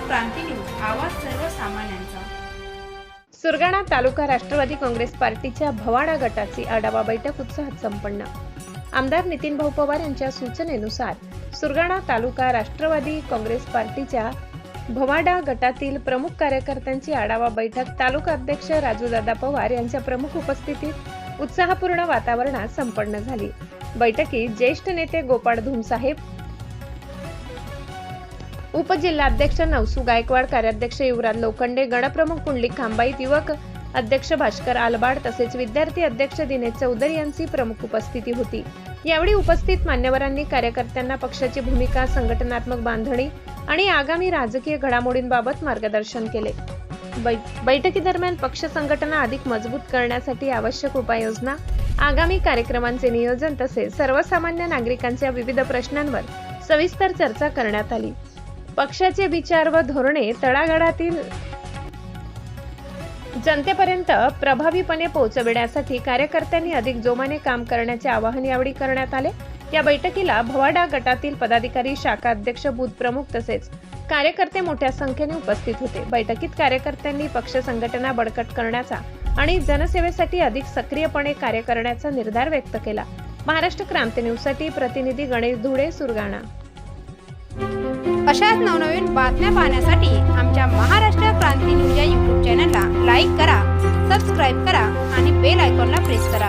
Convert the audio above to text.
क्रांती news, आवाज सर्वसामान्यांचा। सुरगाणा तालुका राष्ट्रवादी काँग्रेस पार्टीच्या भवाडा गटाची आढावा बैठक उत्साहात संपन्न। आमदार नितीन भाऊ पवार यांच्या सूचनेनुसार सुरगाणा तालुका राष्ट्रवादी काँग्रेस पार्टीच्या भवाडा गटातील प्रमुख कार्यकर्त्यांची आढावा बैठक तालुका अध्यक्ष राजूदादा पवार यांच्या प्रमुख उपस्थितीत उत्साहपूर्ण वातावरणात संपन्न झाली। बैठकीत ज्येष्ठ नेते गोपाळ धुमसाहेब, उपजिल्हाध्यक्ष नवसू गायकवाड, कार्याध्यक्ष युवराज लोखंडे, गणप्रमुख पुंडलिक खांबाईत, युवक अध्यक्ष भास्कर आलबाड तसेच विद्यार्थी अध्यक्ष दिनेश चौधरी यांची प्रमुख उपस्थिती होती। यावेळी उपस्थित मान्यवरांनी कार्यकर्त्यांना पक्षाची भूमिका, संघटनात्मक बांधणी आणि आगामी राजकीय घडामोडींबाबत मार्गदर्शन केले। बैठकीदरम्यान पक्ष संघटना अधिक मजबूत करण्यासाठी आवश्यक उपाययोजना, आगामी कार्यक्रमांचे नियोजन तसेच सर्वसामान्य नागरिकांच्या विविध प्रश्नांवर सविस्तर चर्चा करण्यात आली। पक्षाचे विचार व धोरणे तळागाळातील जनतेपर्यंत प्रभावीपणे पोहोचविण्यासाठी कार्यकर्त्यांनी अधिक जोमाने काम करण्याचे आवाहन यावेळी करण्यात आले। या बैठकीला भवाडा गटातील पदाधिकारी, शाखा अध्यक्ष, बूथ प्रमुख तसेच कार्यकर्ते मोठ्या संख्येने उपस्थित होते। बैठकीत कार्यकर्त्यांनी पक्ष संघटना बळकट करण्याचा आणि जनसेवेसाठी अधिक सक्रियपणे कार्य करण्याचा निर्धार व्यक्त केला। महाराष्ट्र क्रांती न्यूज साठी प्रतिनिधी गणेश धुळे, सुरगाणा। अशाच नवनवीन बातम्या पाहण्यासाठी आमच्या महाराष्ट्र क्रांती न्यूज या YouTube चॅनलला लाईक करा, सबस्क्राईब करा आणि बेल आयकॉनला प्रेस करा।